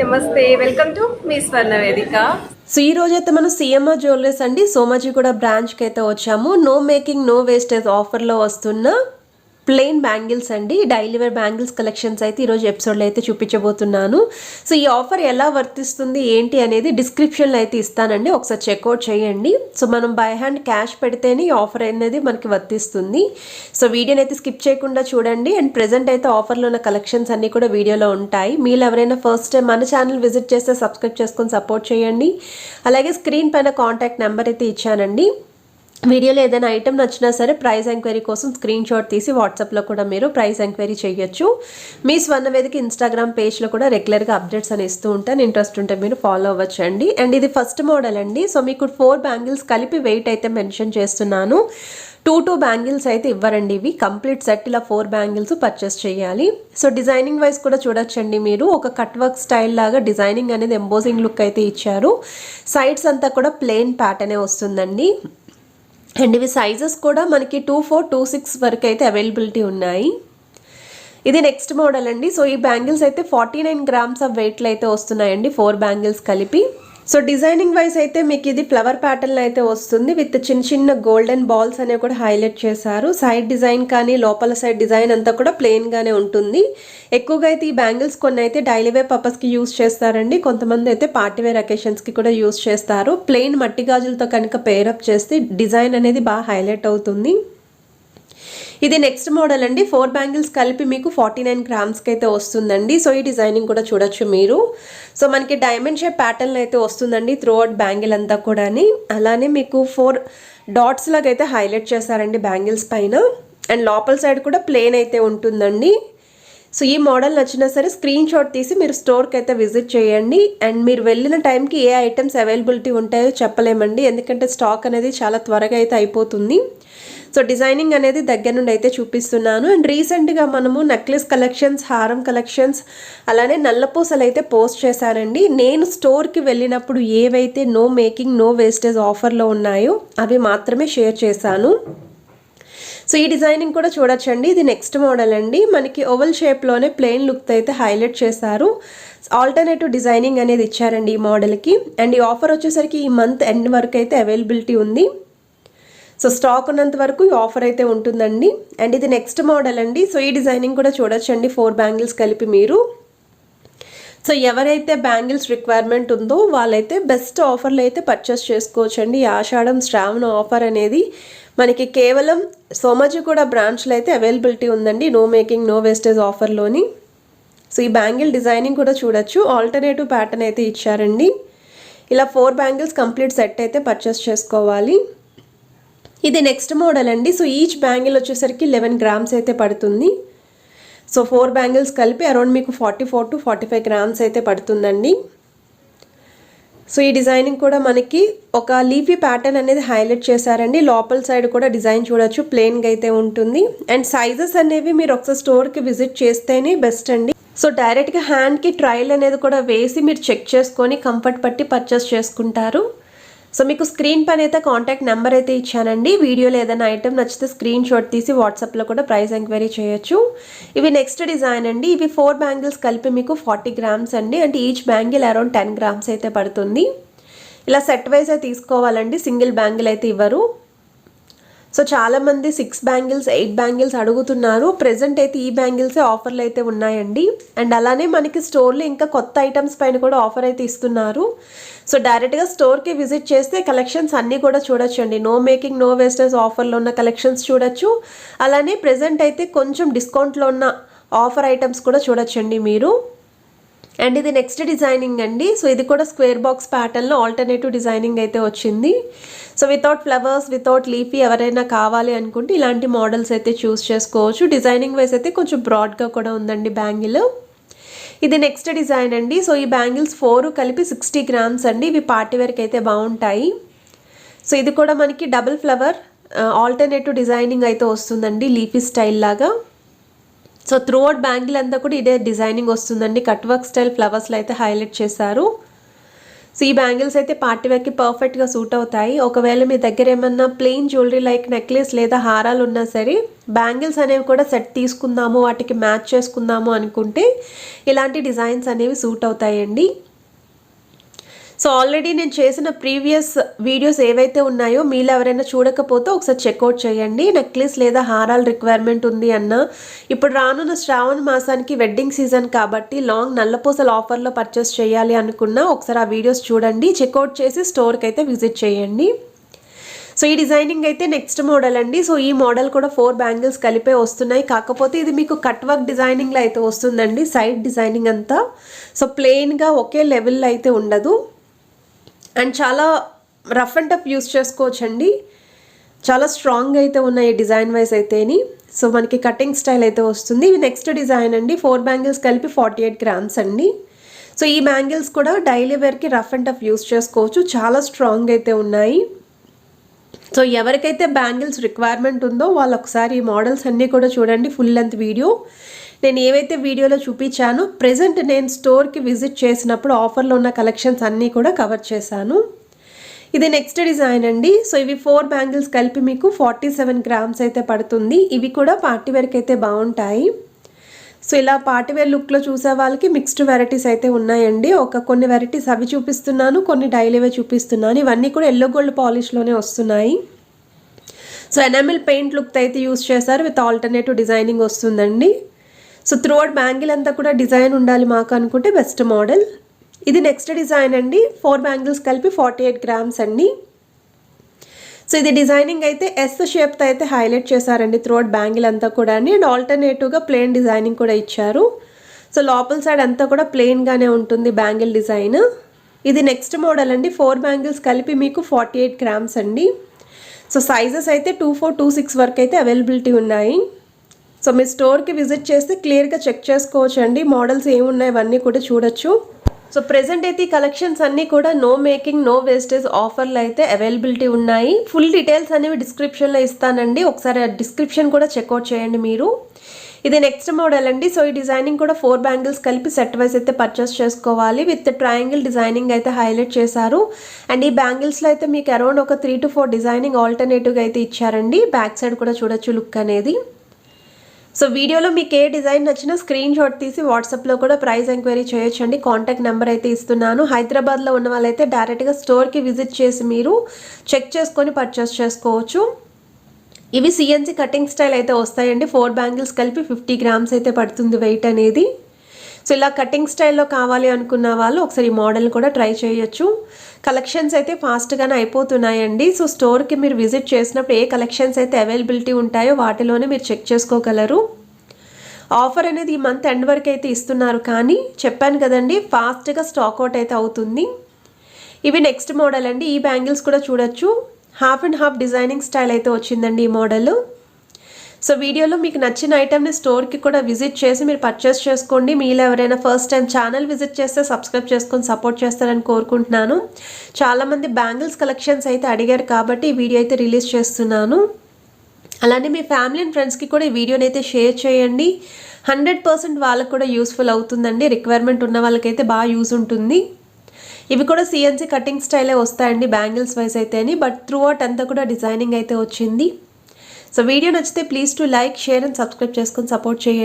నమస్తే, welcome to me స్వర్ణ వేదిక. So ఈ రోజు అయితే మనం సిఎంఆర్ జ్యువెలరీస్ అండి సోమాజిగూడ బ్రాంచ్కి అయితే వచ్చాము. నో మేకింగ్ నో వేస్టేజ్ ఆఫర్లో వస్తున్న ప్లెయిన్ బ్యాంగిల్స్ అండి, డైలీ వేర్ బ్యాంగిల్స్ కలెక్షన్స్ అయితే ఈరోజు ఎపిసోడ్లో అయితే చూపించబోతున్నాను. సో ఈ ఆఫర్ ఎలా వర్తిస్తుంది ఏంటి అనేది డిస్క్రిప్షన్లో అయితే ఇస్తానండి, ఒకసారి చెక్అవుట్ చేయండి. సో మనం బై హ్యాండ్ క్యాష్ పెడితేనే ఈ ఆఫర్ అనేది మనకి వర్తిస్తుంది. సో వీడియోని అయితే స్కిప్ చేయకుండా చూడండి. అండ్ ప్రెజెంట్ అయితే ఆఫర్లో ఉన్న కలెక్షన్స్ అన్నీ కూడా వీడియోలో ఉంటాయి. మీరు ఎవరైనా ఫస్ట్ టైం మన ఛానల్ విజిట్ చేస్తే సబ్స్క్రైబ్ చేసుకొని సపోర్ట్ చేయండి. అలాగే స్క్రీన్ పైన కాంటాక్ట్ నెంబర్ అయితే ఇచ్చానండి. వీడియోలో ఏదైనా ఐటమ్ నచ్చినా సరే ప్రైస్ ఎంక్వైరీ కోసం స్క్రీన్ షాట్ తీసి వాట్సాప్లో కూడా మీరు ప్రైస్ ఎంక్వైరీ చేయొచ్చు. మీ స్వర్ణ వేదిక ఇన్స్టాగ్రామ్ పేజ్లో కూడా రెగ్యులర్గా అప్డేట్స్ అని ఇస్తూ ఉంటాను, ఇంట్రెస్ట్ ఉంటే మీరు ఫాలో అవ్వచ్చు అండి. అండ్ ఇది ఫస్ట్ మోడల్ అండి. సో మీకు 4 బ్యాంగిల్స్ కలిపి వెయిట్ అయితే మెన్షన్ చేస్తున్నాను. 2 బ్యాంగిల్స్ అయితే ఇవ్వరండి, ఇవి కంప్లీట్ సెట్ ఇలా 4 బ్యాంగిల్స్ పర్చేస్ చేయాలి. సో డిజైనింగ్ వైజ్ కూడా చూడొచ్చండి, మీరు ఒక కట్ వర్క్ స్టైల్ లాగా డిజైనింగ్ అనేది ఎంబోజింగ్ లుక్ అయితే ఇచ్చారు. సైడ్స్ అంతా కూడా ప్లెయిన్ ప్యాటర్నే వస్తుందండి. అండ్ ఇవి సైజెస్ కూడా మనకి 24, 26 వరకు అయితే అవైలబిలిటీ ఉన్నాయి. ఇది నెక్స్ట్ మోడల్ అండి. సో ఈ బ్యాంగిల్స్ అయితే 49 గ్రామ్స్ ఆఫ్ వెయిట్లో అయితే వస్తున్నాయండి, 4 బ్యాంగిల్స్ కలిపి. సో డిజైనింగ్ వైజ్ అయితే మీకు ఇది ఫ్లవర్ ప్యాటర్న్ అయితే వస్తుంది, విత్ చిన్న చిన్న గోల్డెన్ బాల్స్ అనేవి కూడా హైలైట్ చేశారు. సైడ్ డిజైన్ కానీ లోపల సైడ్ డిజైన్ అంతా కూడా ప్లెయిన్గానే ఉంటుంది. ఎక్కువగా అయితే ఈ బ్యాంగిల్స్ కొన్ని అయితే డైలీ వేర్ పర్పస్కి యూస్ చేస్తారండి, కొంతమంది అయితే పార్టీ వేర్ అకేషన్స్కి కూడా యూస్ చేస్తారు. ప్లెయిన్ మట్టి గాజులతో కనుక పేరప్ చేస్తే డిజైన్ అనేది బాగా హైలైట్ అవుతుంది. ఇది నెక్స్ట్ మోడల్ అండి. 4 బ్యాంగిల్స్ కలిపి మీకు 49 గ్రామ్స్కి అయితే వస్తుందండి. సో ఈ డిజైనింగ్ కూడా చూడొచ్చు మీరు. సో మనకి డైమండ్ షేప్ ప్యాటర్న్ అయితే వస్తుందండి త్రూ అవుట్ బ్యాంగిల్ అంతా కూడా. అలానే మీకు 4 డాట్స్ లాగా అయితే హైలైట్ చేశారండి బ్యాంగిల్స్ పైన. అండ్ లోపల సైడ్ కూడా ప్లెయిన్ అయితే ఉంటుందండి. సో ఈ మోడల్ నచ్చినా సరే స్క్రీన్ షాట్ తీసి మీరు స్టోర్కి అయితే విజిట్ చేయండి. అండ్ మీరు వెళ్ళిన టైంకి ఏ ఐటమ్స్ అవైలబిలిటీ ఉంటాయో చెప్పలేమండి, ఎందుకంటే స్టాక్ అనేది చాలా త్వరగా అయితే అయిపోతుంది. సో డిజైనింగ్ అనేది దగ్గర నుండి అయితే చూపిస్తున్నాను. అండ్ రీసెంట్గా మనము నెక్లెస్ కలెక్షన్స్, హారం కలెక్షన్స్, అలానే నల్లపూసలు అయితే పోస్ట్ చేశానండి. నేను స్టోర్కి వెళ్ళినప్పుడు ఏవైతే నో మేకింగ్ నో వేస్టేజ్ ఆఫర్లో ఉన్నాయో అవి మాత్రమే షేర్ చేశాను. సో ఈ డిజైనింగ్ కూడా చూడొచ్చండి. ఇది నెక్స్ట్ మోడల్ అండి. మనకి ఓవల్ షేప్లోనే ప్లెయిన్ లుక్ అయితే హైలైట్ చేశారు. ఆల్టర్నేటివ్ డిజైనింగ్ అనేది ఇచ్చారండి ఈ మోడల్కి. అండ్ ఈ ఆఫర్ వచ్చేసరికి ఈ మంత్ ఎండ్ వరకు అయితే అవైలబిలిటీ ఉంది. సో స్టాక్ ఉన్నంత వరకు ఈ ఆఫర్ అయితే ఉంటుందండి. అండ్ ఇది నెక్స్ట్ మోడల్ అండి. సో ఈ డిజైనింగ్ కూడా చూడొచ్చండి, 4 బ్యాంగిల్స్ కలిపి మీరు. సో ఎవరైతే బ్యాంగిల్స్ రిక్వైర్మెంట్ ఉందో వాళ్ళైతే బెస్ట్ ఆఫర్లో అయితే పర్చేస్ చేసుకోవచ్చండి. ఈ ఆషాఢం శ్రావణ ఆఫర్ అనేది మనకి కేవలం సోమాజిగూడ బ్రాంచ్లో అయితే అవైలబిలిటీ ఉందండి, నో మేకింగ్ నో వేస్టేజ్ ఆఫర్లోని. సో ఈ బ్యాంగిల్ డిజైనింగ్ కూడా చూడొచ్చు, ఆల్టర్నేటివ్ ప్యాటర్న్ అయితే ఇచ్చారండి. ఇలా 4 బ్యాంగిల్స్ కంప్లీట్ సెట్ అయితే పర్చేస్ చేసుకోవాలి. ఇది నెక్స్ట్ మోడల్ అండి. సో ఈచ్ బ్యాంగిల్ వచ్చేసరికి 11 గ్రామ్స్ అయితే పడుతుంది. సో 4 బ్యాంగిల్స్ కలిపి అరౌండ్ మీకు 44 to 45 గ్రామ్స్ అయితే పడుతుందండి. సో ఈ డిజైనింగ్ కూడా మనకి ఒక లీఫీ ప్యాటర్న్ అనేది హైలైట్ చేశారండి. లోపల సైడ్ కూడా డిజైన్ చూడొచ్చు, ప్లెయిన్గా అయితే ఉంటుంది. అండ్ సైజెస్ అనేవి మీరు ఒకసారి స్టోర్కి విజిట్ చేస్తేనే బెస్ట్ అండి. సో డైరెక్ట్గా హ్యాండ్కి ట్రయల్ అనేది కూడా వేసి మీరు చెక్ చేసుకొని కంఫర్ట్ పట్టి పర్చేస్ చేసుకుంటారు. సో మీకు స్క్రీన్ పైన అయితే కాంటాక్ట్ నెంబర్ అయితే ఇచ్చానండి. వీడియోలో ఏదైనా ఐటమ్ నచ్చితే స్క్రీన్ షాట్ తీసి వాట్సాప్లో కూడా ప్రైస్ ఎంక్వైరీ చేయొచ్చు. ఇవి నెక్స్ట్ డిజైన్ అండి. ఇవి 4 బ్యాంగిల్స్ కలిపి మీకు 40 గ్రామ్స్ అండి. అంటే ఈచ్ బ్యాంగిల్ అరౌండ్ 10 గ్రామ్స్ అయితే పడుతుంది. ఇలా సెట్ వైజ్ అయితే తీసుకోవాలండి, సింగిల్ బ్యాంగిల్ అయితే ఇవ్వరు. సో చాలామంది 6 బ్యాంగిల్స్ 8 బ్యాంగిల్స్ అడుగుతున్నారు. ప్రెజెంట్ అయితే ఈ బ్యాంగిల్సే ఆఫర్లు అయితే ఉన్నాయండి. అండ్ అలానే మనకి స్టోర్లో ఇంకా కొత్త ఐటమ్స్ పైన కూడా ఆఫర్ అయితే ఇస్తున్నారు. సో డైరెక్ట్గా స్టోర్కి విజిట్ చేస్తే కలెక్షన్స్ అన్నీ కూడా చూడొచ్చండి. నో మేకింగ్ నో వేస్టేజ్ ఆఫర్లో ఉన్న కలెక్షన్స్ చూడొచ్చు. అలానే ప్రెజెంట్ అయితే కొంచెం డిస్కౌంట్లో ఉన్న ఆఫర్ ఐటమ్స్ కూడా చూడొచ్చండి మీరు. అండ్ ఇది నెక్స్ట్ డిజైనింగ్ అండి. సో ఇది కూడా స్క్వేర్ బాక్స్ ప్యాటర్న్లో ఆల్టర్నేటివ్ డిజైనింగ్ అయితే వచ్చింది. So without flowers, without leafy ఎవరైనా కావాలి అనుకుంటే ఇలాంటి మోడల్స్ అయితే చూస్ చేసుకోవచ్చు. డిజైనింగ్ వైజ్ అయితే కొంచెం బ్రాడ్గా కూడా ఉందండి బ్యాంగిల్. ఇది నెక్స్ట్ డిజైన్ అండి. సో ఈ బ్యాంగిల్స్ 4 కలిపి 60 గ్రామ్స్ అండి. ఇవి పార్టీ వేర్కి అయితే బాగుంటాయి. సో ఇది కూడా మనకి డబుల్ ఫ్లవర్ ఆల్టర్నేటివ్ డిజైనింగ్ అయితే వస్తుందండి, లీఫీ స్టైల్ లాగా. సో త్రూ అవుట్ బ్యాంగిల్ అంతా కూడా ఇదే డిజైనింగ్ వస్తుందండి, కట్ వర్క్ స్టైల్ ఫ్లవర్స్లో అయితే హైలైట్ చేశారు. సో ఈ బ్యాంగిల్స్ అయితే పార్టీ వేర్కి పర్ఫెక్ట్గా సూట్ అవుతాయి. ఒకవేళ మీ దగ్గర ఏమన్నా ప్లెయిన్ జ్యువెలరీ లైక్ నెక్లెస్ లేదా హారాలు ఉన్నా సరే బ్యాంగిల్స్ అనేవి కూడా సెట్ తీసుకుందాము, వాటికి మ్యాచ్ చేసుకుందాము అనుకుంటే ఇలాంటి డిజైన్స్ అనేవి సూట్ అవుతాయండి. సో ఆల్రెడీ నేను చేసిన ప్రీవియస్ వీడియోస్ ఏవైతే ఉన్నాయో మీలో ఎవరైనా చూడకపోతే ఒకసారి చెక్అవుట్ చేయండి. నెక్లెస్ లేదా హారాలు రిక్వైర్మెంట్ ఉంది అన్న, ఇప్పుడు రానున్న శ్రావణ మాసానికి వెడ్డింగ్ సీజన్ కాబట్టి లాంగ్ నల్లపూసల ఆఫర్లో పర్చేస్ చేయాలి అనుకున్నా ఒకసారి ఆ వీడియోస్ చూడండి, చెక్అవుట్ చేసి స్టోర్కి అయితే విజిట్ చేయండి. సో ఈ డిజైనింగ్ అయితే నెక్స్ట్ మోడల్ అండి. సో ఈ మోడల్ కూడా 4 బ్యాంగిల్స్ కలిపే వస్తున్నాయి, కాకపోతే ఇది మీకు కట్ వర్క్ డిజైనింగ్లో అయితే వస్తుందండి. సైడ్ డిజైనింగ్ అంతా సో ప్లెయిన్గా ఒకే లెవెల్లో అయితే ఉండదు. అండ్ చాలా రఫ్ అండ్ టఫ్ యూస్ చేసుకోవచ్చండి. చాలా స్ట్రాంగ్ అయితే ఉన్నాయి డిజైన్ వైజ్ అయితేని. సో మనకి కటింగ్ స్టైల్ అయితే వస్తుంది. ఇవి నెక్స్ట్ డిజైన్ అండి. 4 బ్యాంగిల్స్ కలిపి 48 గ్రామ్స్ అండి. సో ఈ బ్యాంగిల్స్ కూడా డైలీ వేర్కి రఫ్ అండ్ టఫ్ యూస్ చేసుకోవచ్చు, చాలా స్ట్రాంగ్ అయితే ఉన్నాయి. సో ఎవరికైతే బ్యాంగిల్స్ రిక్వైర్మెంట్ ఉందో వాళ్ళు ఒకసారి ఈ మోడల్స్ అన్నీ కూడా చూడండి. ఫుల్ లెంత్ వీడియో నేను ఏవైతే వీడియోలో చూపించానో ప్రెజెంట్ నేను స్టోర్కి విజిట్ చేసినప్పుడు ఆఫర్లో ఉన్న కలెక్షన్స్ అన్నీ కూడా కవర్ చేశాను. ఇది నెక్స్ట్ డిజైన్ అండి. సో ఇవి 4 బ్యాంగిల్స్ కలిపి మీకు 47 గ్రామ్స్ అయితే పడుతుంది. ఇవి కూడా పార్టీ వేర్కి అయితే బాగుంటాయి. సో ఇలా పార్టీ వేర్ లుక్లో చూసే వాళ్ళకి మిక్స్డ్ వెరైటీస్ అయితే ఉన్నాయండి. కొన్ని వెరైటీస్ అవి చూపిస్తున్నాను, కొన్ని డైలీ వేర్ చూపిస్తున్నాను. ఇవన్నీ కూడా ఎల్లో గోల్డ్ పాలిష్లోనే వస్తున్నాయి. సో ఎనామిల్ పెయింట్ లుక్ అయితే యూస్ చేశారు, విత్ ఆల్టర్నేటివ్ డిజైనింగ్ వస్తుందండి. సో త్రూఅవుట్ బ్యాంగిల్ అంతా కూడా డిజైన్ ఉండాలి మాకు అనుకుంటే బెస్ట్ మోడల్. ఇది నెక్స్ట్ డిజైన్ అండి. 4 బ్యాంగిల్స్ కలిపి 48 గ్రామ్స్ అండి. సో ఇది డిజైనింగ్ అయితే ఎస్ షేప్తో అయితే హైలైట్ చేశారండి త్రూఅవుట్ బ్యాంగిల్ అంతా కూడా. అండ్ ఆల్టర్నేటివ్గా ప్లెయిన్ డిజైనింగ్ కూడా ఇచ్చారు. సో లోపల సైడ్ అంతా కూడా ప్లెయిన్గానే ఉంటుంది బ్యాంగిల్ డిజైన్. ఇది నెక్స్ట్ మోడల్ అండి. 4 బ్యాంగిల్స్ కలిపి మీకు 48 గ్రామ్స్ అండి. సో సైజెస్ అయితే 24, 26 వరకు అయితే అవైలబిలిటీ ఉన్నాయి. సో మీ స్టోర్కి విజిట్ చేస్తే క్లియర్గా చెక్ చేసుకోవచ్చు అండి, మోడల్స్ ఏమున్నాయి ఇవన్నీ కూడా చూడొచ్చు. సో ప్రెజెంట్ అయితే ఈ కలెక్షన్స్ అన్నీ కూడా నో మేకింగ్ నో వేస్టేజ్ ఆఫర్లు అయితే అవైలబిలిటీ ఉన్నాయి. ఫుల్ డీటెయిల్స్ అనేవి డిస్క్రిప్షన్లో ఇస్తానండి, ఒకసారి డిస్క్రిప్షన్ కూడా చెక్అవుట్ చేయండి మీరు. ఇది నెక్స్ట్ మోడల్ అండి. సో ఈ డిజైనింగ్ కూడా 4 బ్యాంగిల్స్ కలిపి సెట్ వైజ్ అయితే పర్చేస్ చేసుకోవాలి. విత్ ట్రయాంగిల్ డిజైనింగ్ అయితే హైలైట్ చేశారు. అండ్ ఈ బ్యాంగిల్స్లో అయితే మీకు అరౌండ్ ఒక 3 to 4 డిజైనింగ్ ఆల్టర్నేటివ్గా అయితే ఇచ్చారండి. బ్యాక్ సైడ్ కూడా చూడొచ్చు లుక్ అనేది. సో వీడియోలో మీకు ఏ డిజైన్ నచ్చినా స్క్రీన్ షాట్ తీసి వాట్సాప్లో కూడా ప్రైస్ ఎంక్వైరీ చేయొచ్చండి. కాంటాక్ట్ నెంబర్ అయితే ఇస్తున్నాను. హైదరాబాద్లో ఉన్న వాళ్ళైతే డైరెక్ట్గా స్టోర్కి విజిట్ చేసి మీరు చెక్ చేసుకొని పర్చేస్ చేసుకోవచ్చు. ఇవి సిఎన్సి కటింగ్ స్టైల్ అయితే వస్తాయండి. 4 బ్యాంగిల్స్ కలిపి 50 గ్రామ్స్ అయితే పడుతుంది వెయిట్ అనేది. సో ఇలా కటింగ్ స్టైల్లో కావాలి అనుకున్న వాళ్ళు ఒకసారి ఈ మోడల్ కూడా ట్రై చేయొచ్చు. కలెక్షన్స్ అయితే ఫాస్ట్గానే అయిపోతున్నాయండి. సో స్టోర్కి మీరు విజిట్ చేసినప్పుడు ఏ కలెక్షన్స్ అయితే అవైలబిలిటీ ఉంటాయో వాటిలోనే మీరు చెక్ చేసుకోగలరు. ఆఫర్ అనేది ఈ మంత్ ఎండ్ వరకు అయితే ఇస్తున్నారు, కానీ చెప్పాను కదండి ఫాస్ట్గా స్టాక్అవుట్ అయితే అవుతుంది. ఇవి నెక్స్ట్ మోడల్ అండి. ఈ బ్యాంగిల్స్ కూడా చూడొచ్చు. Half and half designing style అయితే వచ్చిందండి ఈ మోడల్. సో వీడియోలో మీకు నచ్చిన ఐటెంని స్టోర్కి కూడా విజిట్ చేసి మీరు పర్చేస్ చేసుకోండి. మీలో ఎవరైనా ఫస్ట్ టైం ఛానల్ విజిట్ చేస్తే సబ్స్క్రైబ్ చేసుకొని సపోర్ట్ చేస్తారని కోరుకుంటున్నాను. చాలామంది బ్యాంగిల్స్ కలెక్షన్స్ అయితే అడిగారు కాబట్టి ఈ వీడియో అయితే రిలీజ్ చేస్తున్నాను. అలానే మీ ఫ్యామిలీ అండ్ ఫ్రెండ్స్కి కూడా ఈ వీడియోని అయితే షేర్ చేయండి. 100% వాళ్ళకు కూడా యూస్ఫుల్ అవుతుందండి. రిక్వైర్మెంట్ ఉన్న వాళ్ళకైతే బాగా యూజ్ ఉంటుంది. ఇవి కూడా సిఎన్సి కటింగ్ స్టైలే వస్తాయండి బ్యాంగిల్స్ వైజ్ అయితేని, బట్ త్రూఅవుట్ అంతా కూడా డిజైనింగ్ అయితే వచ్చింది. సో వీడియో నచ్చితే please to like, share and subscribe చేసుకొని సపోర్ట్ చేయండి.